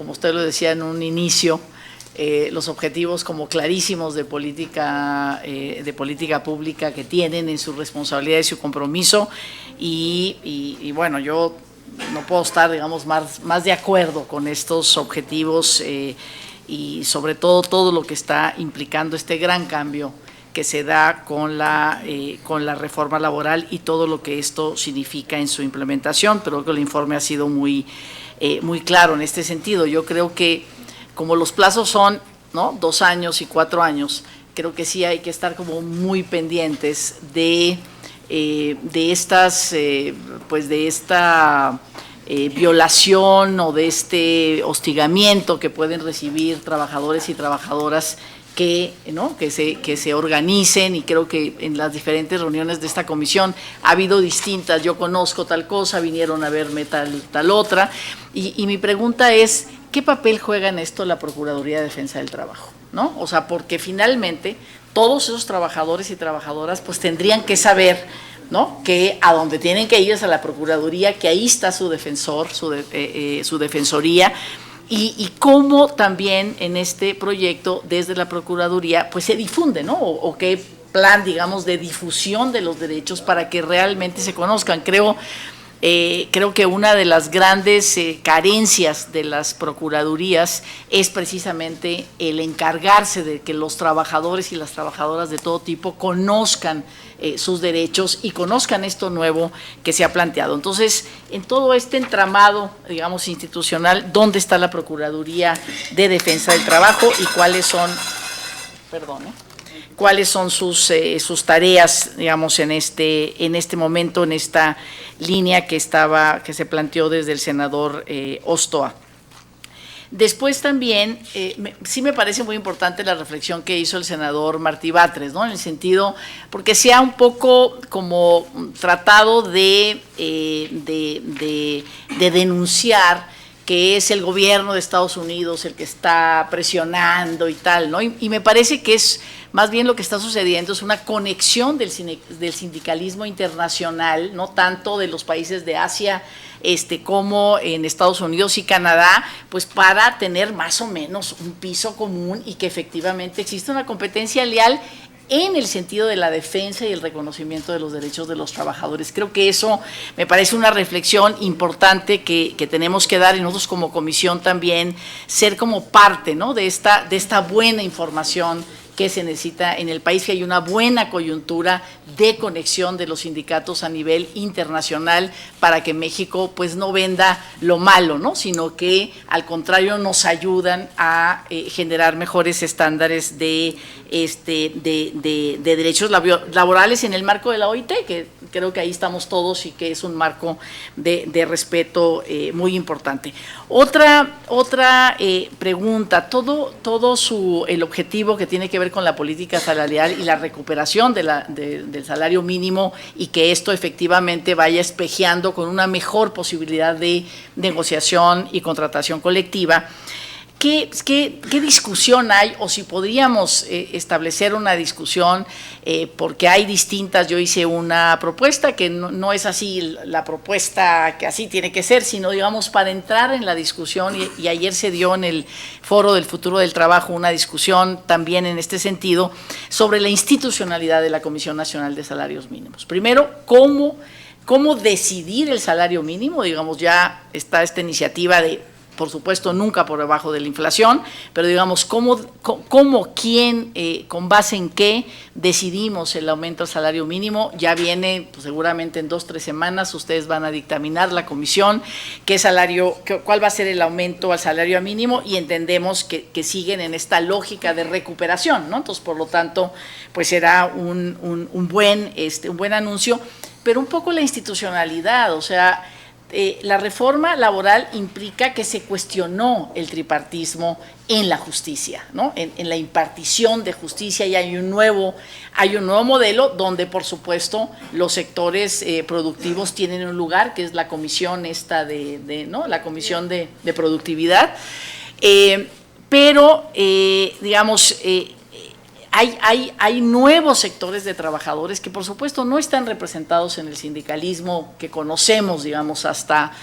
como usted lo decía en un inicio, los objetivos como clarísimos de política pública que tienen en su responsabilidad y su compromiso, y bueno, yo no puedo estar, digamos, más de acuerdo con estos objetivos y sobre todo lo que está implicando este gran cambio que se da con la reforma laboral y todo lo que esto significa en su implementación. Pero creo que el informe ha sido muy claro en este sentido. Yo creo que como los plazos son, ¿no?, 2 años y 4 años, creo que sí hay que estar como muy pendientes de esta violación o de este hostigamiento que pueden recibir trabajadores y trabajadoras que se organicen, y creo que en las diferentes reuniones de esta comisión ha habido distintas, yo conozco tal cosa, vinieron a verme tal otra, y mi pregunta es, ¿qué papel juega en esto la Procuraduría de Defensa del Trabajo? ¿No? O sea, porque finalmente todos esos trabajadores y trabajadoras pues tendrían que saber, ¿no?, que a donde tienen que ir es a la Procuraduría, que ahí está su defensor, su defensoría, y cómo también en este proyecto desde la Procuraduría pues se difunde, ¿no?, o qué plan, digamos, de difusión de los derechos para que realmente se conozcan. Creo que una de las grandes carencias de las procuradurías es precisamente el encargarse de que los trabajadores y las trabajadoras de todo tipo conozcan sus derechos y conozcan esto nuevo que se ha planteado. Entonces, en todo este entramado, digamos, institucional, ¿dónde está la Procuraduría de Defensa del Trabajo y cuáles son sus tareas, digamos, en este momento, en esta línea que se planteó desde el senador Ostoa? Después también, sí me parece muy importante la reflexión que hizo el senador Martí Batres, ¿no?, en el sentido, porque se ha un poco como tratado de denunciar que es el gobierno de Estados Unidos el que está presionando y tal, ¿no? Y me parece que es más bien lo que está sucediendo, es una conexión del sindicalismo internacional, no tanto de los países de Asia como en Estados Unidos y Canadá, pues para tener más o menos un piso común y que efectivamente existe una competencia leal en el sentido de la defensa y el reconocimiento de los derechos de los trabajadores. Creo que eso me parece una reflexión importante que tenemos que dar, y nosotros como comisión también ser como parte, ¿no?, de esta buena información que se necesita en el país, que hay una buena coyuntura de conexión de los sindicatos a nivel internacional para que México pues no venda lo malo, ¿no?, sino que al contrario nos ayudan a generar mejores estándares de derechos laborales en el marco de la OIT, que creo que ahí estamos todos y que es un marco de respeto muy importante. Otra pregunta, el objetivo que tiene que ver con la política salarial y la recuperación del salario mínimo, y que esto efectivamente vaya espejeando con una mejor posibilidad de negociación y contratación colectiva. ¿Qué discusión hay, o si podríamos establecer una discusión, porque hay distintas? Yo hice una propuesta que no es así la propuesta que así tiene que ser, sino digamos para entrar en la discusión, y ayer se dio en el Foro del Futuro del Trabajo una discusión también en este sentido sobre la institucionalidad de la Comisión Nacional de Salarios Mínimos. Primero, ¿cómo decidir el salario mínimo? Digamos, ya está esta iniciativa de, por supuesto, nunca por debajo de la inflación, pero digamos, quién, con base en qué decidimos el aumento del salario mínimo. Ya viene, pues, seguramente en 2 o 3 semanas, ustedes van a dictaminar la comisión cuál va a ser el aumento al salario mínimo, y entendemos que siguen en esta lógica de recuperación, ¿no? Entonces, por lo tanto, pues será un buen anuncio, pero un poco la institucionalidad, o sea, la reforma laboral implica que se cuestionó el tripartismo en la justicia, ¿no?, en la impartición de justicia, y hay un nuevo modelo donde, por supuesto, los sectores productivos tienen un lugar, que es la comisión la comisión de productividad, pero digamos, hay nuevos sectores de trabajadores que por supuesto no están representados en el sindicalismo que conocemos, digamos, hasta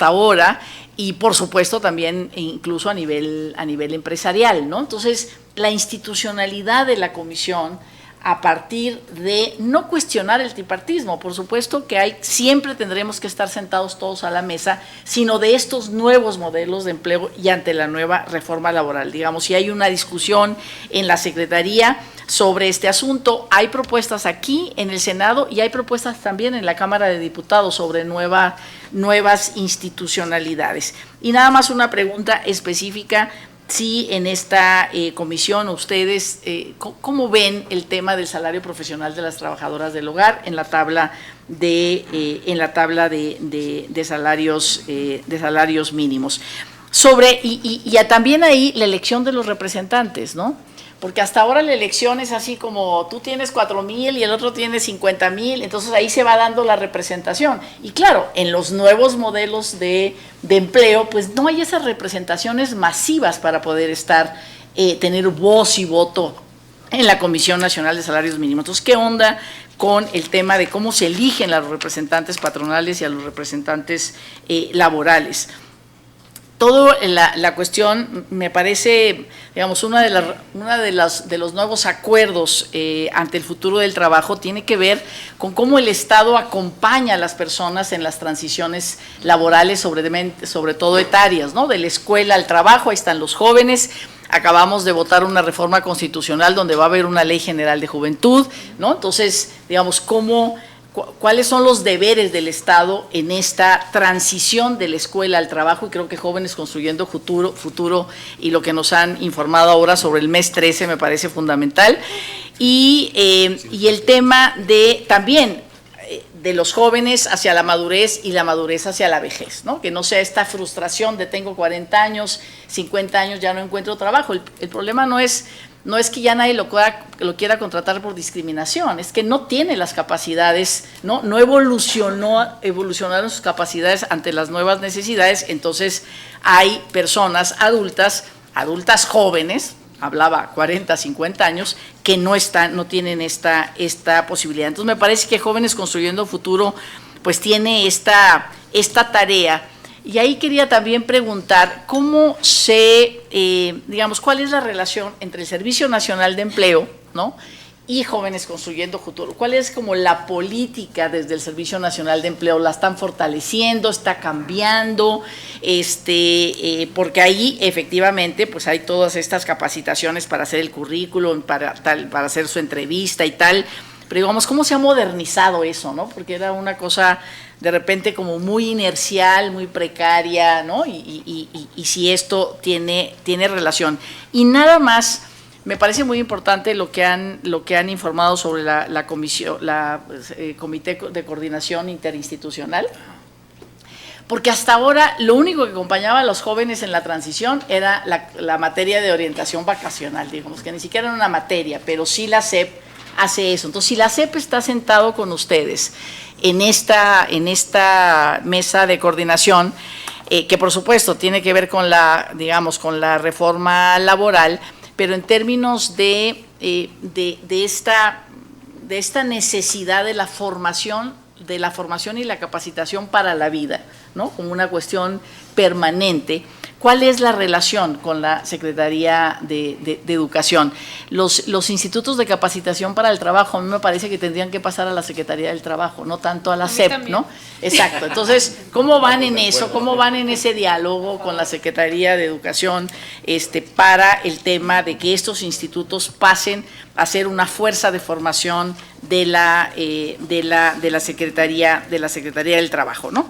ahora, y por supuesto también incluso a nivel empresarial, ¿no? Entonces, la institucionalidad de la comisión, a partir de no cuestionar el tripartismo, por supuesto que siempre tendremos que estar sentados todos a la mesa, sino de estos nuevos modelos de empleo y ante la nueva reforma laboral. Digamos, si hay una discusión en la Secretaría sobre este asunto, hay propuestas aquí en el Senado y hay propuestas también en la Cámara de Diputados sobre nuevas institucionalidades. Y nada más una pregunta específica. Sí, en esta comisión ustedes, ¿cómo ven el tema del salario profesional de las trabajadoras del hogar en la tabla de salarios mínimos? Y también ahí la elección de los representantes, ¿no? Porque hasta ahora la elección es así como tú tienes 4,000 y el otro tiene 50,000, entonces ahí se va dando la representación. Y claro, en los nuevos modelos de empleo, pues no hay esas representaciones masivas para poder tener voz y voto en la Comisión Nacional de Salarios Mínimos. Entonces, ¿qué onda con el tema de cómo se eligen a los representantes patronales y a los representantes laborales? Toda la cuestión me parece, digamos, uno de los nuevos acuerdos ante el futuro del trabajo tiene que ver con cómo el Estado acompaña a las personas en las transiciones laborales, sobre todo etarias, ¿no? De la escuela al trabajo, ahí están los jóvenes. Acabamos de votar una reforma constitucional donde va a haber una ley general de juventud, ¿no? Entonces, digamos, ¿cuáles son los deberes del Estado en esta transición de la escuela al trabajo? Y creo que Jóvenes Construyendo Futuro y lo que nos han informado ahora sobre el mes 13 me parece fundamental. Y el tema también de los jóvenes hacia la madurez y la madurez hacia la vejez, ¿no? Que no sea esta frustración de tengo 40 años, 50 años, ya no encuentro trabajo. El problema no es que ya nadie lo quiera contratar por discriminación, es que no tiene las capacidades, no evolucionaron sus capacidades ante las nuevas necesidades. Entonces hay personas adultas jóvenes, hablaba 40, 50 años, que no tienen esta posibilidad. Entonces me parece que Jóvenes Construyendo Futuro pues tiene esta tarea. Y ahí quería también preguntar cómo cuál es la relación entre el Servicio Nacional de Empleo, ¿no?, y Jóvenes Construyendo Futuro. ¿Cuál es como la política desde el Servicio Nacional de Empleo? ¿La están fortaleciendo? ¿Está cambiando? Porque ahí efectivamente pues hay todas estas capacitaciones para hacer el currículum, para hacer su entrevista y tal. Pero digamos, ¿cómo se ha modernizado eso, no? Porque era una cosa de repente como muy inercial, muy precaria, ¿no? Y si esto tiene relación. Y nada más, me parece muy importante lo que han informado sobre la comisión, Comité de Coordinación Interinstitucional, porque hasta ahora lo único que acompañaba a los jóvenes en la transición era la materia de orientación vacacional, digamos que ni siquiera era una materia, pero sí la SEP hace eso. Entonces, si la SEP está sentado con ustedes en esta mesa de coordinación, que por supuesto tiene que ver con la reforma laboral, pero en términos de esta necesidad de la formación y la capacitación para la vida, ¿no?, como una cuestión permanente. ¿Cuál es la relación con la Secretaría de Educación? Los institutos de capacitación para el trabajo, a mí me parece que tendrían que pasar a la Secretaría del Trabajo, no tanto a la SEP, ¿no? Exacto. Entonces, ¿cómo van en eso? ¿Cómo van en ese diálogo con la Secretaría de Educación para el tema de que estos institutos pasen a ser una fuerza de formación de la Secretaría del Trabajo, ¿no?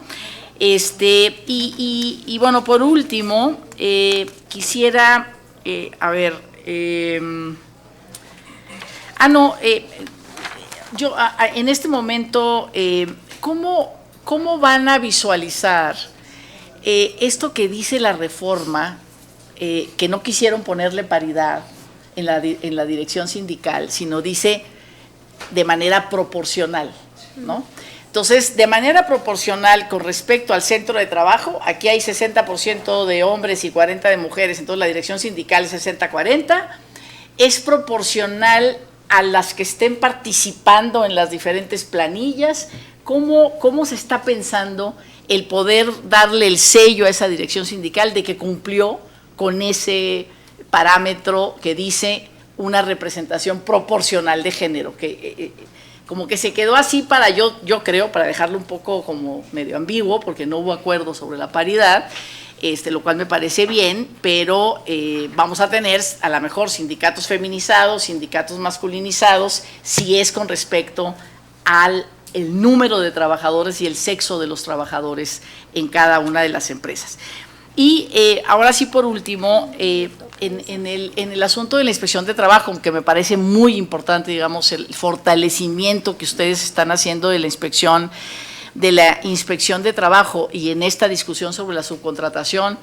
Y bueno, por último, quisiera, yo en este momento, ¿cómo van a visualizar esto que dice la reforma, que no quisieron ponerle paridad en la dirección sindical, sino dice de manera proporcional, ¿no? Entonces, de manera proporcional con respecto al centro de trabajo, aquí hay 60% de hombres y 40% de mujeres, entonces la dirección sindical es 60-40, ¿es proporcional a las que estén participando en las diferentes planillas? ¿Cómo se está pensando el poder darle el sello a esa dirección sindical de que cumplió con ese parámetro que dice una representación proporcional de género? Que como que se quedó así para yo creo, para dejarlo un poco como medio ambiguo, porque no hubo acuerdo sobre la paridad, lo cual me parece bien, pero vamos a tener a lo mejor sindicatos feminizados, sindicatos masculinizados, si es con respecto al el número de trabajadores y el sexo de los trabajadores en cada una de las empresas. Y ahora sí, por último, en el asunto de la inspección de trabajo, que me parece muy importante, digamos, el fortalecimiento que ustedes están haciendo de la inspección de trabajo y en esta discusión sobre la subcontratación,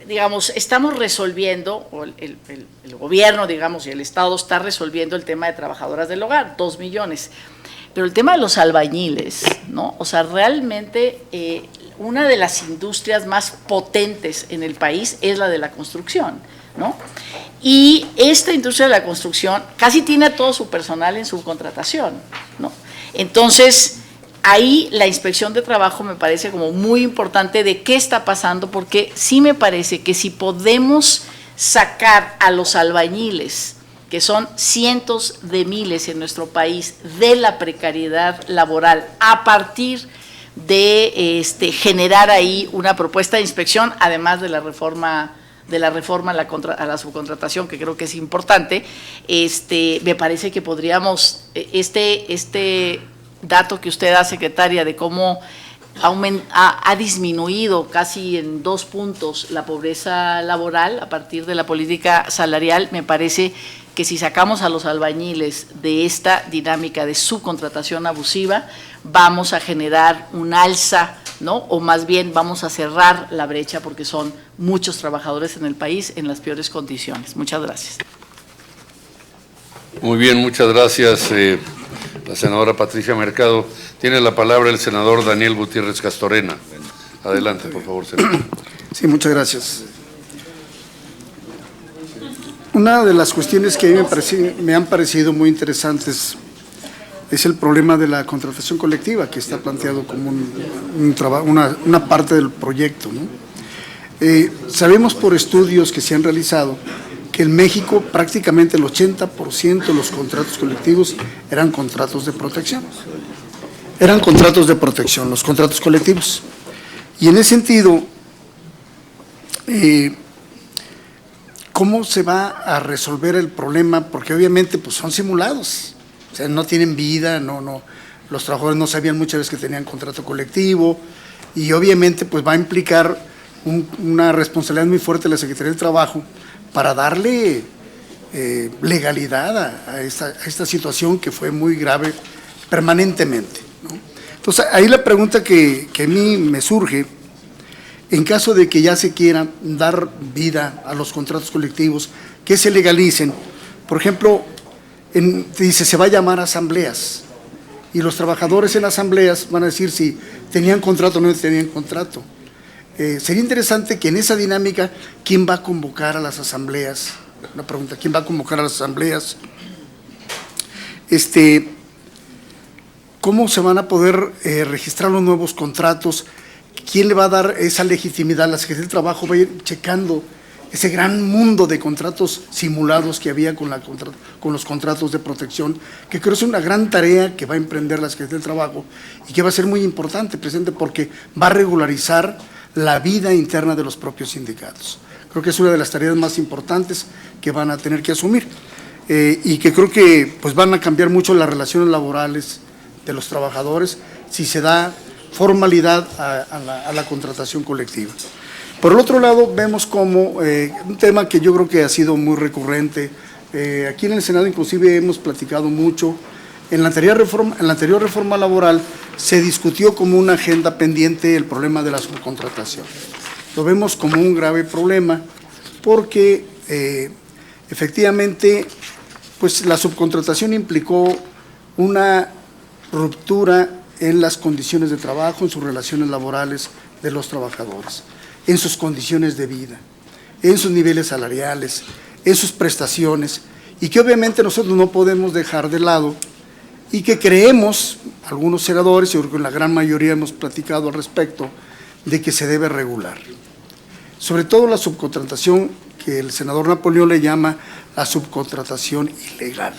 digamos, estamos resolviendo, o el gobierno, digamos, y el Estado está resolviendo el tema de trabajadoras del hogar, 2 millones. Pero el tema de los albañiles, ¿no? O sea, realmente una de las industrias más potentes en el país es la de la construcción, ¿no? Y esta industria de la construcción casi tiene a todo su personal en subcontratación, ¿no? Entonces, ahí la inspección de trabajo me parece como muy importante de qué está pasando, porque sí me parece que si podemos sacar a los albañiles, que son cientos de miles en nuestro país, de la precariedad laboral, a partir de generar ahí una propuesta de inspección, además de la reforma a la subcontratación, que creo que es importante, me parece que podríamos, este dato que usted da, secretaria, de cómo ha disminuido casi en 2 puntos la pobreza laboral a partir de la política salarial, me parece que si sacamos a los albañiles de esta dinámica de subcontratación abusiva, vamos a generar un alza, ¿no? O más bien vamos a cerrar la brecha, porque son muchos trabajadores en el país en las peores condiciones. Muchas gracias. Muy bien, muchas gracias, la senadora Patricia Mercado. Tiene la palabra el senador Daniel Gutiérrez Castorena. Adelante, por favor, senador. Sí, muchas gracias. Una de las cuestiones que a mí me han parecido muy interesantes es el problema de la contratación colectiva, que está planteado como una parte del proyecto, ¿no? Sabemos por estudios que se han realizado que en México prácticamente el 80% de los contratos colectivos eran contratos de protección. Eran contratos de protección, los contratos colectivos. Y en ese sentido, ¿cómo se va a resolver el problema? Porque obviamente pues son simulados, o sea, no tienen vida, los trabajadores no sabían muchas veces que tenían contrato colectivo, y obviamente pues va a implicar una responsabilidad muy fuerte de la Secretaría del Trabajo para darle legalidad a esta situación que fue muy grave permanentemente, ¿no? Entonces, ahí la pregunta que a mí me surge, en caso de que ya se quiera dar vida a los contratos colectivos, que se legalicen, por ejemplo, dice, se va a llamar asambleas, y los trabajadores en asambleas van a decir si tenían contrato o no tenían contrato. Sería interesante que en esa dinámica, ¿quién va a convocar a las asambleas? Una pregunta, ¿quién va a convocar a las asambleas? ¿Cómo se van a poder registrar los nuevos contratos? ¿Quién le va a dar esa legitimidad? La Secretaría del Trabajo va a ir checando ese gran mundo de contratos simulados que había con los contratos de protección, que creo que es una gran tarea que va a emprender la Secretaría del Trabajo y que va a ser muy importante, presidente, porque va a regularizar la vida interna de los propios sindicatos. Creo que es una de las tareas más importantes que van a tener que asumir y que creo que pues van a cambiar mucho las relaciones laborales de los trabajadores si se da formalidad a la contratación colectiva. Por el otro lado, vemos como un tema que yo creo que ha sido muy recurrente, aquí en el Senado inclusive hemos platicado mucho. En la anterior reforma laboral se discutió como una agenda pendiente el problema de la subcontratación. Lo vemos como un grave problema porque efectivamente pues la subcontratación implicó una ruptura en las condiciones de trabajo, en sus relaciones laborales de los trabajadores, en sus condiciones de vida, en sus niveles salariales, en sus prestaciones, y que obviamente nosotros no podemos dejar de lado y que creemos, algunos senadores, y creo que la gran mayoría hemos platicado al respecto, de que se debe regular. Sobre todo la subcontratación, que el senador Napoleón le llama la subcontratación ilegal.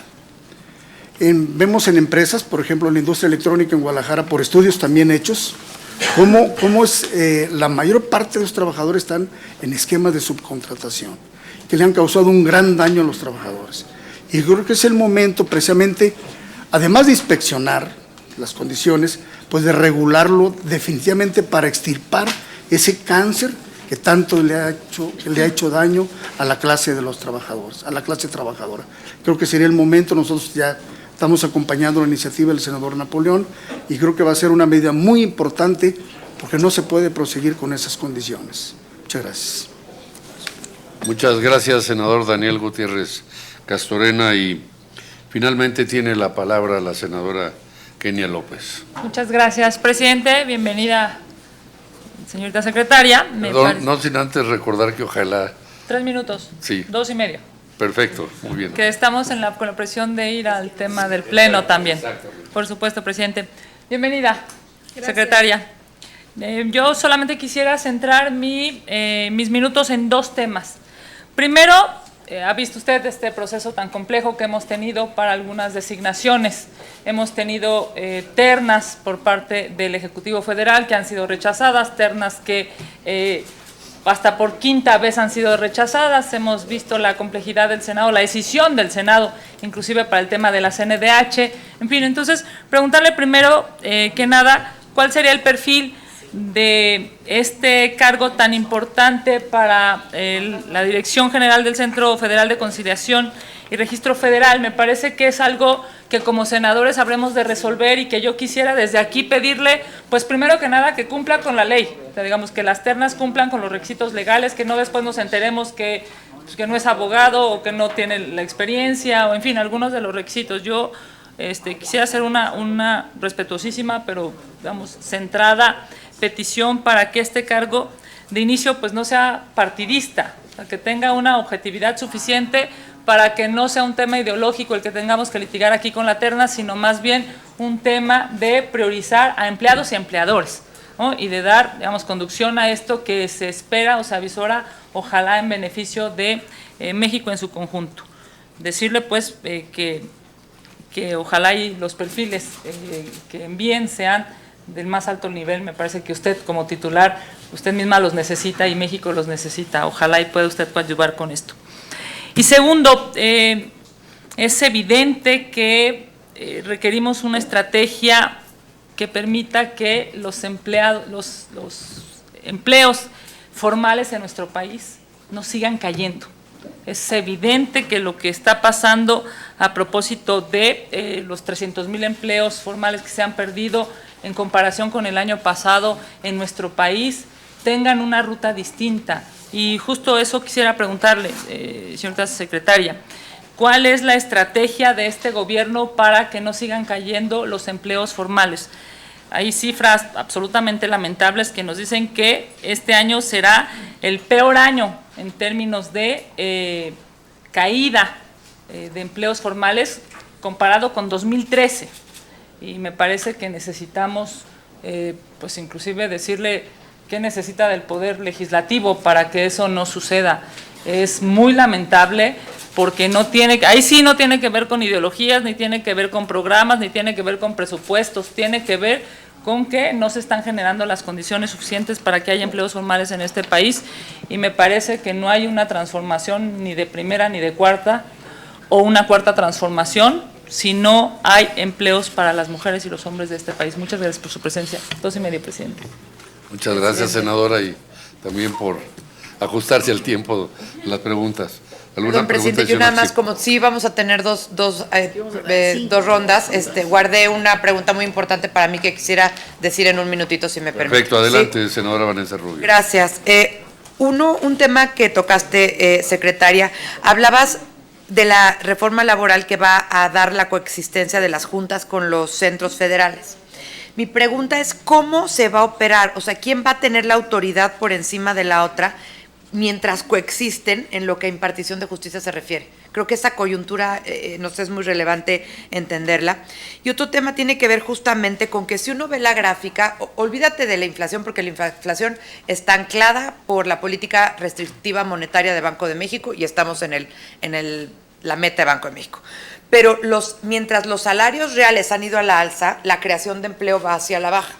Vemos en empresas, por ejemplo, en la industria electrónica en Guadalajara, por estudios también hechos, cómo es, la mayor parte de los trabajadores están en esquemas de subcontratación, que le han causado un gran daño a los trabajadores. Y creo que es el momento, precisamente, además de inspeccionar las condiciones, pues de regularlo definitivamente para extirpar ese cáncer que tanto le ha hecho daño a la clase de los trabajadores, a la clase trabajadora. Creo que sería el momento, nosotros ya estamos acompañando la iniciativa del senador Napoleón y creo que va a ser una medida muy importante porque no se puede proseguir con esas condiciones. Muchas gracias. Muchas gracias, senador Daniel Gutiérrez Castorena, y finalmente tiene la palabra la senadora Kenia López. Muchas gracias, presidente. Bienvenida, señorita secretaria. Perdón, no sin antes recordar que ojalá… 3 minutos. Sí. 2:30. Perfecto, muy bien. Que estamos con la presión de ir al tema del pleno también. Por supuesto, presidente. Bienvenida, secretaria. Yo solamente quisiera centrar mis minutos en 2 temas. Primero, ha visto usted este proceso tan complejo que hemos tenido para algunas designaciones. Hemos tenido ternas por parte del Ejecutivo Federal que han sido rechazadas, ternas que hasta por 5ª vez han sido rechazadas. Hemos visto la complejidad del Senado, la decisión del Senado, inclusive para el tema de la CNDH. En fin, entonces, preguntarle primero que nada, ¿cuál sería el perfil de este cargo tan importante para la Dirección General del Centro Federal de Conciliación y Registro Federal? Me parece que es algo que como senadores habremos de resolver y que yo quisiera desde aquí pedirle, pues primero que nada, que cumpla con la ley, o sea, digamos que las ternas cumplan con los requisitos legales, que no después nos enteremos que no es abogado o que no tiene la experiencia, o en fin, algunos de los requisitos. Yo quisiera hacer una respetuosísima, pero digamos, centrada petición para que este cargo de inicio pues no sea partidista, o sea, que tenga una objetividad suficiente para que no sea un tema ideológico el que tengamos que litigar aquí con la terna, sino más bien un tema de priorizar a empleados y empleadores, ¿no? Y de dar, digamos, conducción a esto que se espera o se avisora, ojalá en beneficio de México en su conjunto. Decirle pues que ojalá y los perfiles que envíen sean del más alto nivel. Me parece que usted como titular, usted misma los necesita y México los necesita. Ojalá y pueda usted coadyuvar con esto. Y segundo, es evidente que requerimos una estrategia que permita que los empleos formales en nuestro país no sigan cayendo. Es evidente que lo que está pasando a propósito de los 300,000 empleos formales que se han perdido en comparación con el año pasado en nuestro país, tengan una ruta distinta. Y justo eso quisiera preguntarle, señorita secretaria, ¿cuál es la estrategia de este gobierno para que no sigan cayendo los empleos formales? Hay cifras absolutamente lamentables que nos dicen que este año será el peor año en términos de caída de empleos formales comparado con 2013. Y me parece que necesitamos, pues inclusive decirle qué necesita del Poder Legislativo para que eso no suceda. Es muy lamentable porque ahí sí no tiene que ver con ideologías, ni tiene que ver con programas, ni tiene que ver con presupuestos, tiene que ver con que no se están generando las condiciones suficientes para que haya empleos formales en este país, y me parece que no hay una transformación ni de primera ni de cuarta, o una cuarta transformación, si no hay empleos para las mujeres y los hombres de este país. Muchas gracias por su presencia. 2:30, presidente. Muchas gracias, senadora, y también por ajustarse al tiempo de las preguntas. Don presidente, yo nada más, como sí vamos a tener dos rondas, guardé una pregunta muy importante para mí que quisiera decir en un minutito, si me permite. Perfecto, adelante, ¿Sí? Senadora Vanessa Rubio. Gracias. Un tema que tocaste, secretaria, hablabas de la reforma laboral que va a dar la coexistencia de las juntas con los centros federales. Mi pregunta es, ¿cómo se va a operar? O sea, ¿quién va a tener la autoridad por encima de la otra mientras coexisten en lo que a impartición de justicia se refiere. Creo que esa coyuntura nos es muy relevante entenderla. Y otro tema tiene que ver justamente con que si uno ve la gráfica, olvídate de la inflación, porque la inflación está anclada por la política restrictiva monetaria de Banco de México y estamos en la meta de Banco de México. Pero mientras los salarios reales han ido a la alza, la creación de empleo va hacia la baja.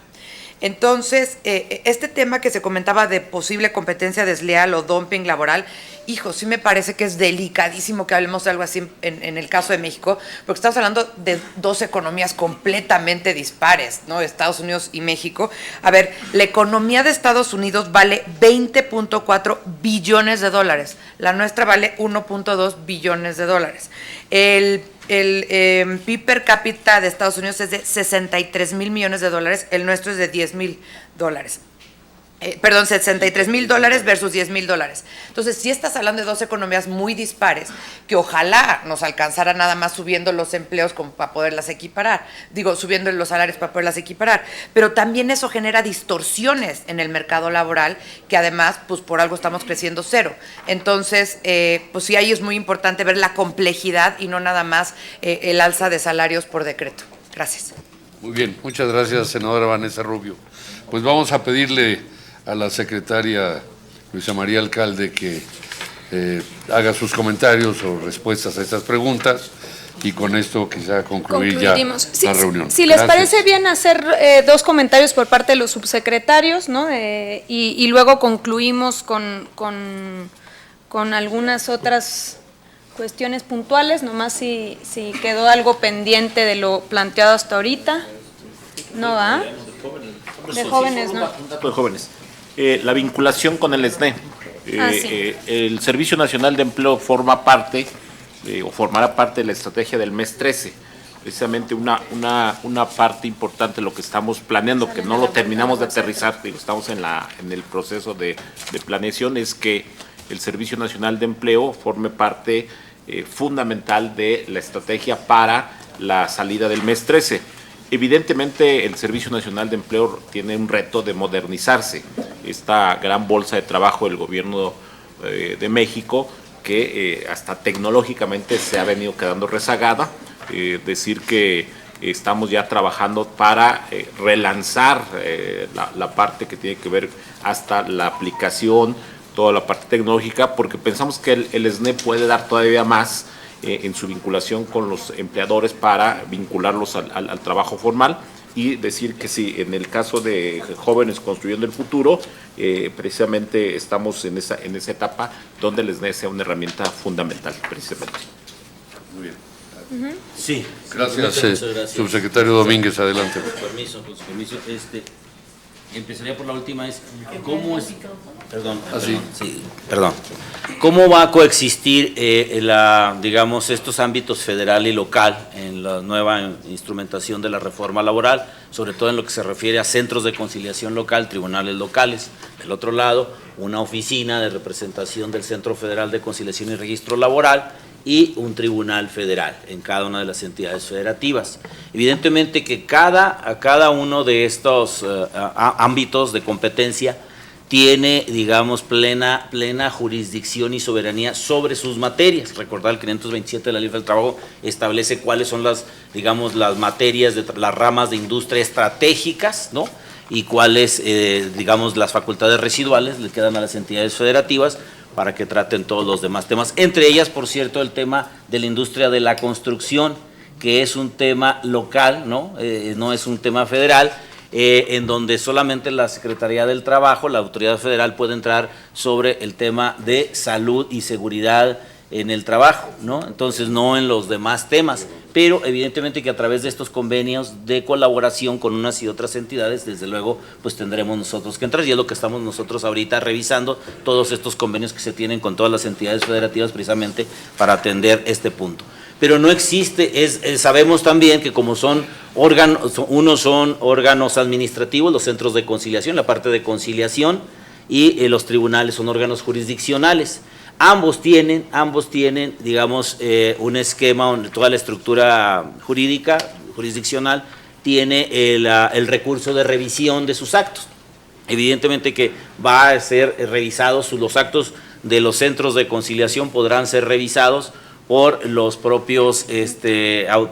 Entonces, este tema que se comentaba de posible competencia desleal o dumping laboral, hijo, sí me parece que es delicadísimo que hablemos de algo así en el caso de México, porque estamos hablando de dos economías completamente dispares, ¿no? Estados Unidos y México. A ver, la economía de Estados Unidos vale 20.4 billones de dólares, la nuestra vale 1.2 billones de dólares. El PIB per cápita de Estados Unidos es de 63 mil millones de dólares, el nuestro es de 10 mil dólares. 63 mil dólares versus 10 mil dólares. Entonces, sí estás hablando de dos economías muy dispares, que ojalá nos alcanzara nada más subiendo los empleos como para poderlas equiparar, subiendo los salarios para poderlas equiparar, pero también eso genera distorsiones en el mercado laboral, que además, pues por algo estamos creciendo cero. Entonces, pues sí, ahí es muy importante ver la complejidad y no nada más el alza de salarios por decreto. Gracias. Muy bien, muchas gracias, senadora Vanessa Rubio. Pues vamos a pedirle a la secretaria Luisa María Alcalde que haga sus comentarios o respuestas a estas preguntas y con esto quizá concluir ya la reunión. Si les parece bien hacer dos comentarios por parte de los subsecretarios, ¿no? Y luego concluimos con algunas otras cuestiones puntuales, nomás si quedó algo pendiente de lo planteado hasta ahorita. ¿No va? De jóvenes, ¿no? Un dato de jóvenes. La vinculación con el SNE. Sí. El Servicio Nacional de Empleo forma parte o formará parte de la estrategia del mes 13. Precisamente una parte importante de lo que estamos planeando, que no lo terminamos de aterrizar, estamos en el proceso de planeación, es que el Servicio Nacional de Empleo forme parte fundamental de la estrategia para la salida del mes 13. Evidentemente, el Servicio Nacional de Empleo tiene un reto de modernizarse. Esta gran bolsa de trabajo del gobierno de México, que hasta tecnológicamente se ha venido quedando rezagada. Decir que estamos ya trabajando para relanzar la parte que tiene que ver hasta la aplicación, toda la parte tecnológica, porque pensamos que el SNE puede dar todavía más en su vinculación con los empleadores para vincularlos al trabajo formal, y decir que sí, en el caso de jóvenes construyendo el futuro, precisamente estamos en esa etapa donde el SNE sea una herramienta fundamental, precisamente. Muy bien. Sí. Gracias, gracias. Subsecretario Domínguez, adelante. Con su permiso. Empezaría por la última, ¿cómo es? Perdón. Perdón. ¿Cómo va a coexistir digamos, estos ámbitos federal y local en la nueva instrumentación de la reforma laboral, sobre todo en lo que se refiere a centros de conciliación local, tribunales locales? Del otro lado, una oficina de representación del Centro Federal de Conciliación y Registro Laboral y un tribunal federal en cada una de las entidades federativas. Evidentemente que cada uno de estos ámbitos de competencia tiene, digamos, plena jurisdicción y soberanía sobre sus materias. Recordar, el 527 de la Ley del Trabajo establece cuáles son las materias, las ramas de industria estratégicas, ¿no? Y cuáles, digamos, las facultades residuales le quedan a las entidades federativas para que traten todos los demás temas. Entre ellas, por cierto, el tema de la industria de la construcción, que es un tema local, ¿no? No es un tema federal, en donde solamente la Secretaría del Trabajo, la autoridad federal, puede entrar sobre el tema de salud y seguridad en el trabajo, ¿no? Entonces, no en los demás temas, pero evidentemente que a través de estos convenios de colaboración con unas y otras entidades, desde luego, pues tendremos nosotros que entrar, y es lo que estamos nosotros ahorita revisando, todos estos convenios que se tienen con todas las entidades federativas precisamente para atender este punto. Pero no existe, sabemos también que como son unos son órganos administrativos, los centros de conciliación, la parte de conciliación, y los tribunales son órganos jurisdiccionales. Ambos tienen, digamos, un esquema, toda la estructura jurisdiccional tiene el recurso de revisión de sus actos. Evidentemente que va a ser revisados, los actos de los centros de conciliación podrán ser revisados por los propios,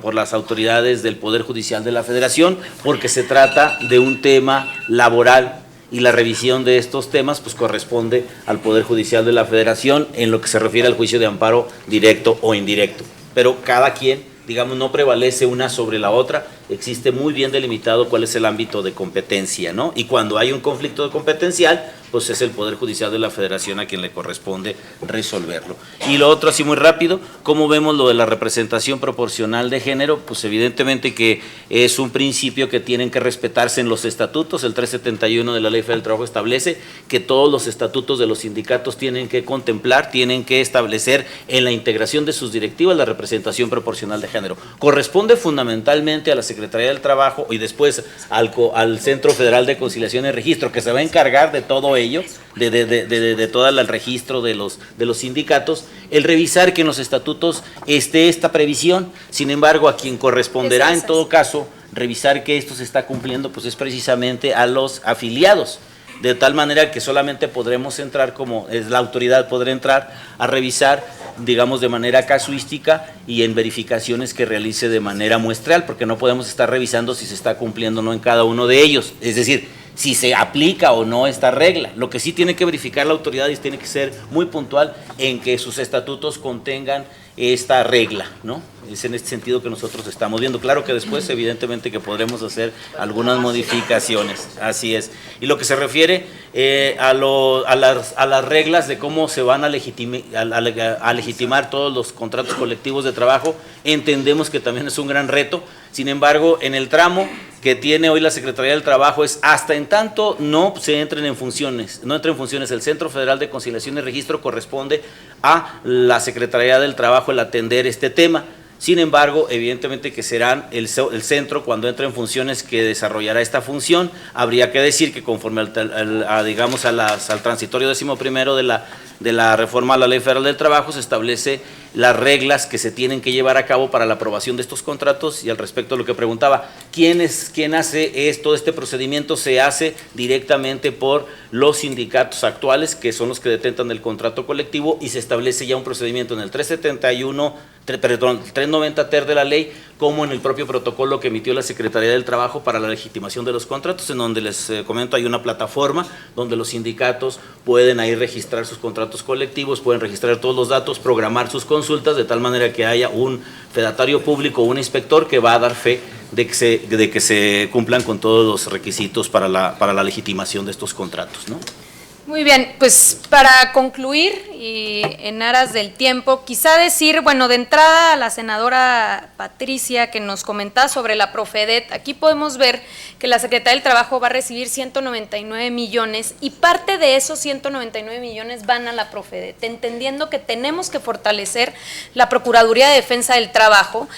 por las autoridades del Poder Judicial de la Federación, porque se trata de un tema laboral y la revisión de estos temas pues corresponde al Poder Judicial de la Federación en lo que se refiere al juicio de amparo directo o indirecto. Pero cada quien, digamos, no prevalece una sobre la otra, existe muy bien delimitado cuál es el ámbito de competencia, ¿no? Y cuando hay un conflicto competencial, pues es el Poder Judicial de la Federación a quien le corresponde resolverlo. Y lo otro, así muy rápido, ¿cómo vemos lo de la representación proporcional de género? Pues evidentemente que es un principio que tienen que respetarse en los estatutos. El 371 de la Ley Federal del Trabajo establece que todos los estatutos de los sindicatos tienen que contemplar, tienen que establecer en la integración de sus directivas la representación proporcional de género. Corresponde fundamentalmente a la Secretaría del Trabajo y después al Centro Federal de Conciliación y Registro, que se va a encargar de todo ello, de todo el registro de los sindicatos, el revisar que en los estatutos esté esta previsión. Sin embargo, a quien corresponderá en todo caso revisar que esto se está cumpliendo, pues es precisamente a los afiliados, de tal manera que solamente podremos entrar, como es la autoridad, podrá entrar a revisar, digamos, de manera casuística y en verificaciones que realice de manera muestreal, porque no podemos estar revisando si se está cumpliendo o no en cada uno de ellos, es decir, si se aplica o no esta regla. Lo que sí tiene que verificar la autoridad y tiene que ser muy puntual en que sus estatutos contengan esta regla, ¿no? Es en este sentido que nosotros estamos viendo. Claro que después, evidentemente, que podremos hacer algunas modificaciones, así es. Y lo que se refiere a las reglas de cómo se van a legitimar todos los contratos colectivos de trabajo, entendemos que también es un gran reto. Sin embargo, en el tramo que tiene hoy la Secretaría del Trabajo es hasta en tanto no se entren en funciones, el Centro Federal de Conciliación y Registro corresponde a la Secretaría del Trabajo el atender este tema. Sin embargo, evidentemente que serán el centro cuando entre en funciones que desarrollará esta función. Habría que decir que conforme al transitorio 11º de la reforma a la Ley Federal del Trabajo se establece las reglas que se tienen que llevar a cabo para la aprobación de estos contratos. Y al respecto a lo que preguntaba, ¿quién hace todo este procedimiento? Se hace directamente por los sindicatos actuales, que son los que detentan el contrato colectivo, y se establece ya un procedimiento en el 390 ter de la ley, como en el propio protocolo que emitió la Secretaría del Trabajo para la legitimación de los contratos, en donde les comento hay una plataforma donde los sindicatos pueden ahí registrar sus contratos colectivos, pueden registrar todos los datos, programar sus consultas, de tal manera que haya un fedatario público o un inspector que va a dar fe de que se cumplan con todos los requisitos para la legitimación de estos contratos, ¿no? Muy bien, pues para concluir y en aras del tiempo, quizá decir, bueno, de entrada a la senadora Patricia que nos comentaba sobre la Profedet, aquí podemos ver que la Secretaría del Trabajo va a recibir 199 millones y parte de esos 199 millones van a la Profedet, entendiendo que tenemos que fortalecer la Procuraduría de Defensa del Trabajo,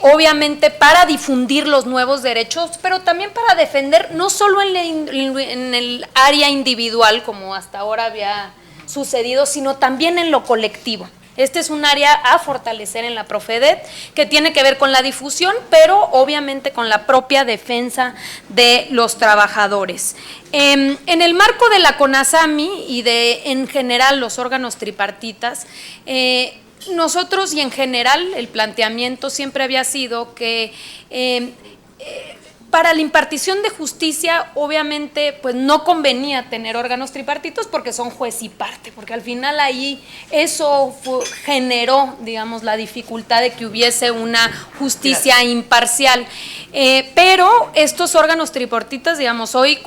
obviamente para difundir los nuevos derechos, pero también para defender no solo en el área individual, como hasta ahora había sucedido, sino también en lo colectivo. Este es un área a fortalecer en la Profedet que tiene que ver con la difusión, pero obviamente con la propia defensa de los trabajadores. En el marco de la CONASAMI y en general los órganos tripartitas, nosotros y en general el planteamiento siempre había sido que para la impartición de justicia, obviamente, pues no convenía tener órganos tripartitos porque son juez y parte, porque al final ahí eso generó, digamos, la dificultad de que hubiese una justicia imparcial. Pero estos órganos tripartitas, digamos, hoy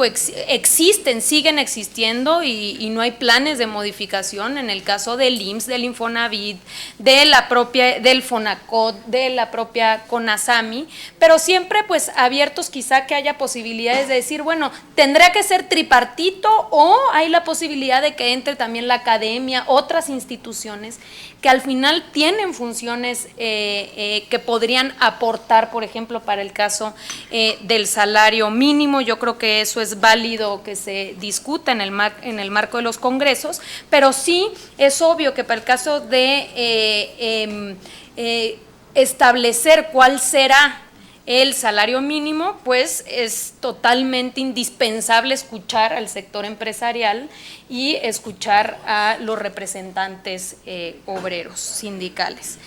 existen, siguen existiendo y no hay planes de modificación en el caso del IMSS, del Infonavit, del Fonacot, de la propia CONASAMI, pero siempre pues abiertos quizá que haya posibilidades de decir, bueno, tendrá que ser tripartito o hay la posibilidad de que entre también la academia, otras instituciones que al final tienen funciones que podrían aportar, por ejemplo, para el caso del salario mínimo. Yo creo que eso es válido que se discuta en el marco de los congresos, pero sí es obvio que para el caso de establecer cuál será el salario mínimo, pues es totalmente indispensable escuchar al sector empresarial y escuchar a los representantes obreros, sindicales.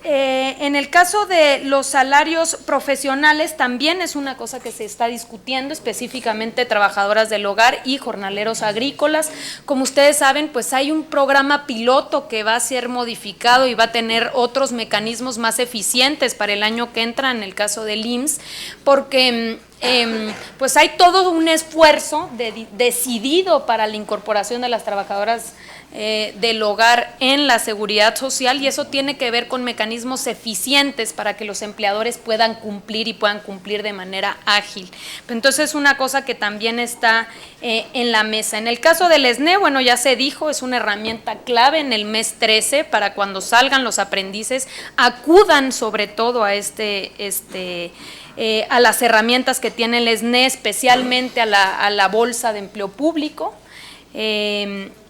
En el caso de los salarios profesionales también es una cosa que se está discutiendo, específicamente trabajadoras del hogar y jornaleros agrícolas. Como ustedes saben, pues hay un programa piloto que va a ser modificado y va a tener otros mecanismos más eficientes para el año que entra, en el caso del IMSS, porque pues hay todo un esfuerzo decidido para la incorporación de las trabajadoras del hogar en la seguridad social, y eso tiene que ver con mecanismos eficientes para que los empleadores puedan cumplir y puedan cumplir de manera ágil. Entonces es una cosa que también está en la mesa. En el caso del ESNE, bueno, ya se dijo, es una herramienta clave en el mes 13 para cuando salgan los aprendices, acudan sobre todo a a las herramientas que tiene el ESNE, especialmente a la bolsa de empleo público.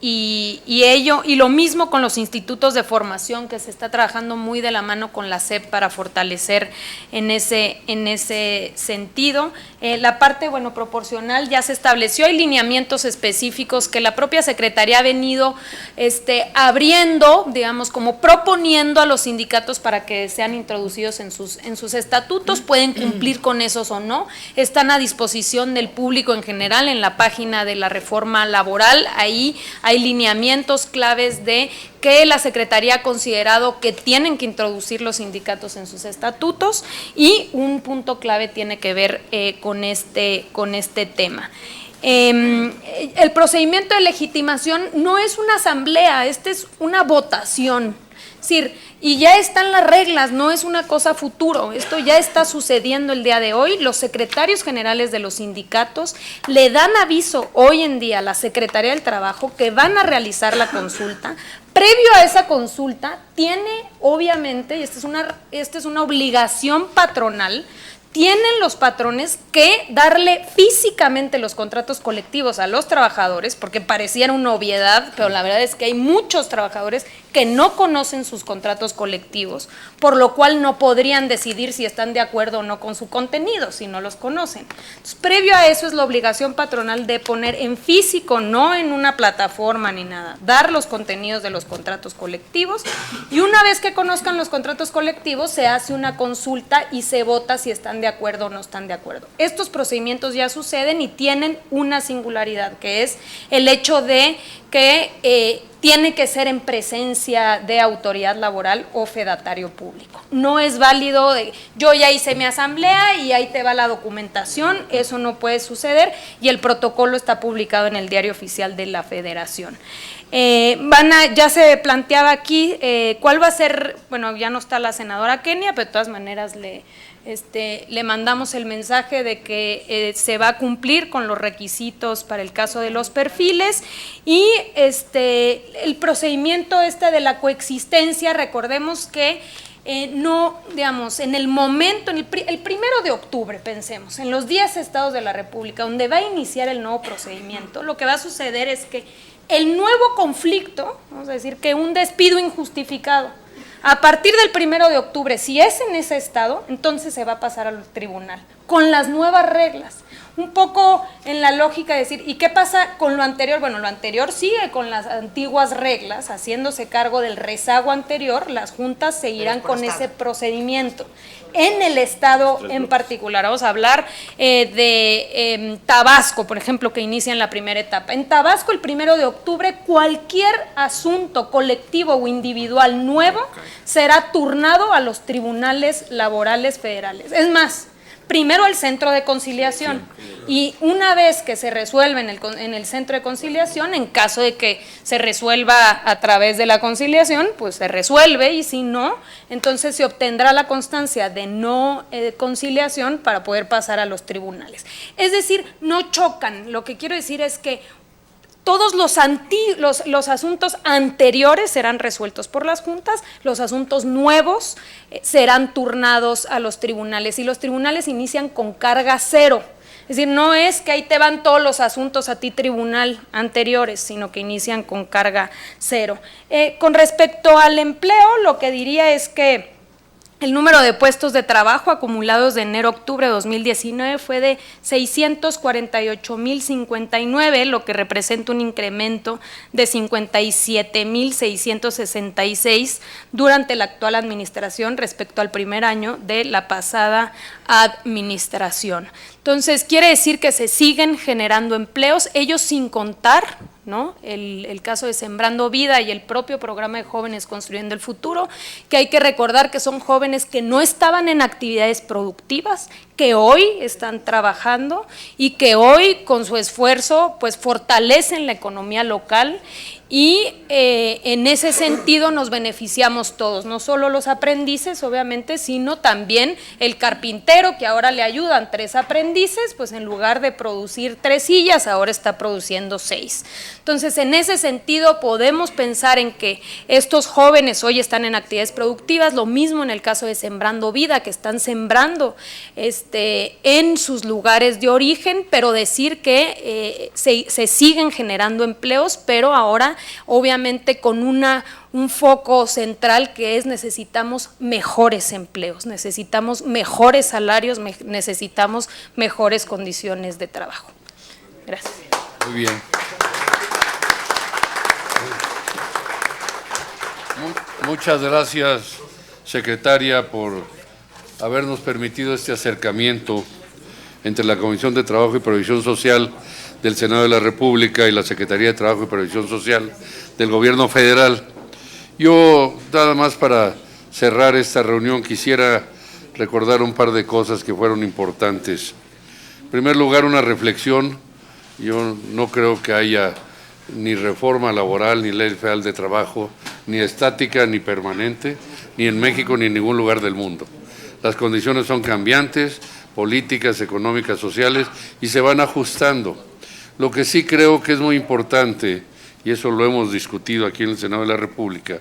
Y lo mismo con los institutos de formación, que se está trabajando muy de la mano con la SEP para fortalecer en ese sentido. La parte, bueno, proporcional ya se estableció, hay lineamientos específicos que la propia Secretaría ha venido abriendo, digamos, como proponiendo a los sindicatos para que sean introducidos en sus estatutos. Pueden cumplir con esos o no, están a disposición del público en general en la página de la reforma laboral. Ahí hay lineamientos claves de que la Secretaría ha considerado que tienen que introducir los sindicatos en sus estatutos, y un punto clave tiene que ver con este tema. El procedimiento de legitimación no es una asamblea, es una votación. Es decir, y ya están las reglas, no es una cosa futuro, esto ya está sucediendo el día de hoy. Los secretarios generales de los sindicatos le dan aviso hoy en día a la Secretaría del Trabajo que van a realizar la consulta. Previo a esa consulta tiene, obviamente, y esta es una obligación patronal, tienen los patrones que darle físicamente los contratos colectivos a los trabajadores, porque pareciera una obviedad, pero la verdad es que hay muchos trabajadores que no conocen sus contratos colectivos, por lo cual no podrían decidir si están de acuerdo o no con su contenido, si no los conocen. Entonces, previo a eso es la obligación patronal de poner en físico, no en una plataforma ni nada, dar los contenidos de los contratos colectivos, y una vez que conozcan los contratos colectivos se hace una consulta y se vota si están de acuerdo o no están de acuerdo. Estos procedimientos ya suceden y tienen una singularidad, que es el hecho de que tiene que ser en presencia de autoridad laboral o fedatario público. No es válido, yo ya hice mi asamblea y ahí te va la documentación, eso no puede suceder, y el protocolo está publicado en el Diario Oficial de la Federación. Ya se planteaba aquí cuál va a ser, bueno, ya no está la senadora Kenia, pero de todas maneras le mandamos el mensaje de que se va a cumplir con los requisitos para el caso de los perfiles, y el procedimiento de la coexistencia, recordemos que no, digamos, en el momento, el 1 de octubre, pensemos, en los 10 estados de la República, donde va a iniciar el nuevo procedimiento, lo que va a suceder es que el nuevo conflicto, vamos a decir que un despido injustificado, a partir del 1 de octubre, si es en ese estado, entonces se va a pasar al tribunal, con las nuevas reglas. Un poco en la lógica de decir, ¿y qué pasa con lo anterior? Bueno, lo anterior sigue con las antiguas reglas, haciéndose cargo del rezago anterior, las juntas seguirán con ese procedimiento. En el estado en particular, vamos a hablar de Tabasco, por ejemplo, que inicia en la primera etapa. En Tabasco, el 1 de octubre, cualquier asunto colectivo o individual nuevo será turnado a los tribunales laborales federales. Es más, primero al centro de conciliación, y una vez que se resuelve en el centro de conciliación, en caso de que se resuelva a través de la conciliación, pues se resuelve, y si no, entonces se obtendrá la constancia de no conciliación para poder pasar a los tribunales. Es decir, no chocan. Lo que quiero decir es que todos los asuntos anteriores serán resueltos por las juntas, los asuntos nuevos serán turnados a los tribunales, y los tribunales inician con carga cero. Es decir, no es que ahí te van todos los asuntos a ti tribunal anteriores, sino que inician con carga cero. Con respecto al empleo, lo que diría es que El número de puestos de trabajo acumulados de enero a octubre de 2019 fue de 648,059, lo que representa un incremento de 57,666 durante la actual administración respecto al primer año de la pasada administración. Entonces, quiere decir que se siguen generando empleos, ellos sin contar, ¿no?, el caso de Sembrando Vida y el propio programa de Jóvenes Construyendo el Futuro, que hay que recordar que son jóvenes que no estaban en actividades productivas, que hoy están trabajando y que hoy con su esfuerzo pues fortalecen la economía local y en ese sentido nos beneficiamos todos, no solo los aprendices obviamente, sino también el carpintero que ahora le ayudan 3 aprendices, pues en lugar de producir 3 sillas ahora está produciendo 6. Entonces en ese sentido podemos pensar en que estos jóvenes hoy están en actividades productivas, lo mismo en el caso de Sembrando Vida, que están sembrando en sus lugares de origen, pero decir que se siguen generando empleos, pero ahora obviamente con un foco central que es necesitamos mejores empleos, necesitamos mejores salarios, necesitamos mejores condiciones de trabajo. Gracias. Muy bien. Muchas gracias, secretaria, por habernos permitido este acercamiento entre la Comisión de Trabajo y Previsión Social del Senado de la República y la Secretaría de Trabajo y Previsión Social del Gobierno Federal. Yo, nada más para cerrar esta reunión, quisiera recordar un par de cosas que fueron importantes. En primer lugar, una reflexión. Yo no creo que haya ni reforma laboral, ni ley federal de trabajo, ni estática, ni permanente, ni en México, ni en ningún lugar del mundo. Las condiciones son cambiantes, políticas, económicas, sociales, y se van ajustando. Lo que sí creo que es muy importante, y eso lo hemos discutido aquí en el Senado de la República,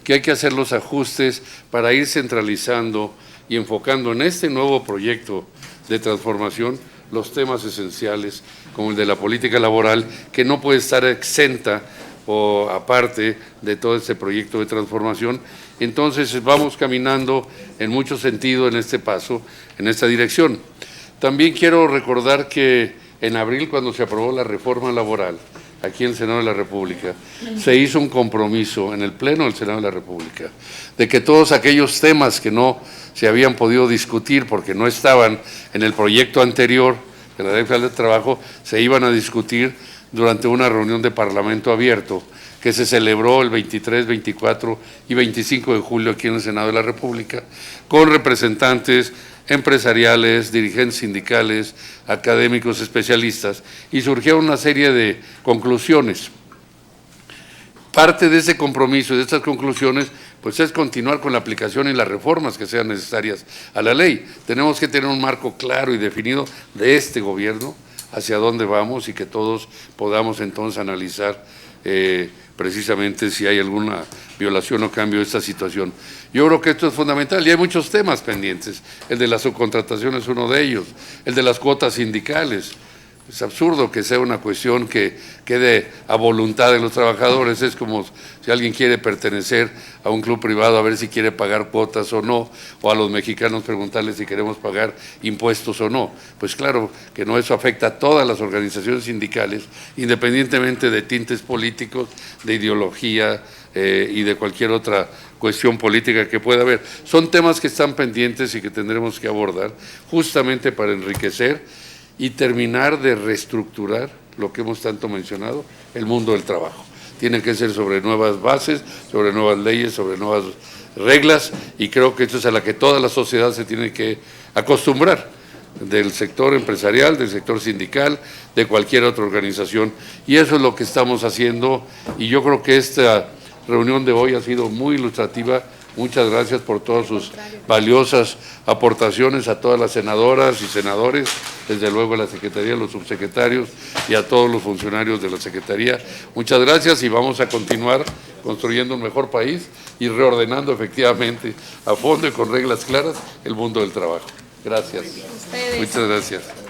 que hay que hacer los ajustes para ir centralizando y enfocando en este nuevo proyecto de transformación los temas esenciales, como el de la política laboral, que no puede estar exenta o aparte de todo este proyecto de transformación. Entonces vamos caminando en mucho sentido en este paso, en esta dirección. También quiero recordar que en abril, cuando se aprobó la reforma laboral aquí en el Senado de la República, se hizo un compromiso en el Pleno del Senado de la República de que todos aquellos temas que no se habían podido discutir porque no estaban en el proyecto anterior de la Ley Federal de Trabajo, se iban a discutir durante una reunión de Parlamento abierto que se celebró el 23, 24 y 25 de julio aquí en el Senado de la República, con representantes empresariales, dirigentes sindicales, académicos, especialistas, y surgieron una serie de conclusiones. Parte de ese compromiso y de estas conclusiones, pues es continuar con la aplicación y las reformas que sean necesarias a la ley. Tenemos que tener un marco claro y definido de este gobierno, hacia dónde vamos y que todos podamos entonces analizar precisamente si hay alguna violación o cambio de esta situación. Yo creo que esto es fundamental y hay muchos temas pendientes. El de la subcontratación es uno de ellos, el de las cuotas sindicales. Es absurdo que sea una cuestión que quede a voluntad de los trabajadores. Es como si alguien quiere pertenecer a un club privado a ver si quiere pagar cuotas o no, o a los mexicanos preguntarles si queremos pagar impuestos o no. Pues claro que no, eso afecta a todas las organizaciones sindicales, independientemente de tintes políticos, de ideología y de cualquier otra cuestión política que pueda haber. Son temas que están pendientes y que tendremos que abordar justamente para enriquecer y terminar de reestructurar lo que hemos tanto mencionado, el mundo del trabajo. Tiene que ser sobre nuevas bases, sobre nuevas leyes, sobre nuevas reglas, y creo que esto es a la que toda la sociedad se tiene que acostumbrar, del sector empresarial, del sector sindical, de cualquier otra organización, y eso es lo que estamos haciendo, y yo creo que esta reunión de hoy ha sido muy ilustrativa. Muchas gracias por todas sus valiosas aportaciones a todas las senadoras y senadores, desde luego a la Secretaría, a los subsecretarios y a todos los funcionarios de la Secretaría. Muchas gracias y vamos a continuar construyendo un mejor país y reordenando efectivamente a fondo y con reglas claras el mundo del trabajo. Gracias. Muchas gracias.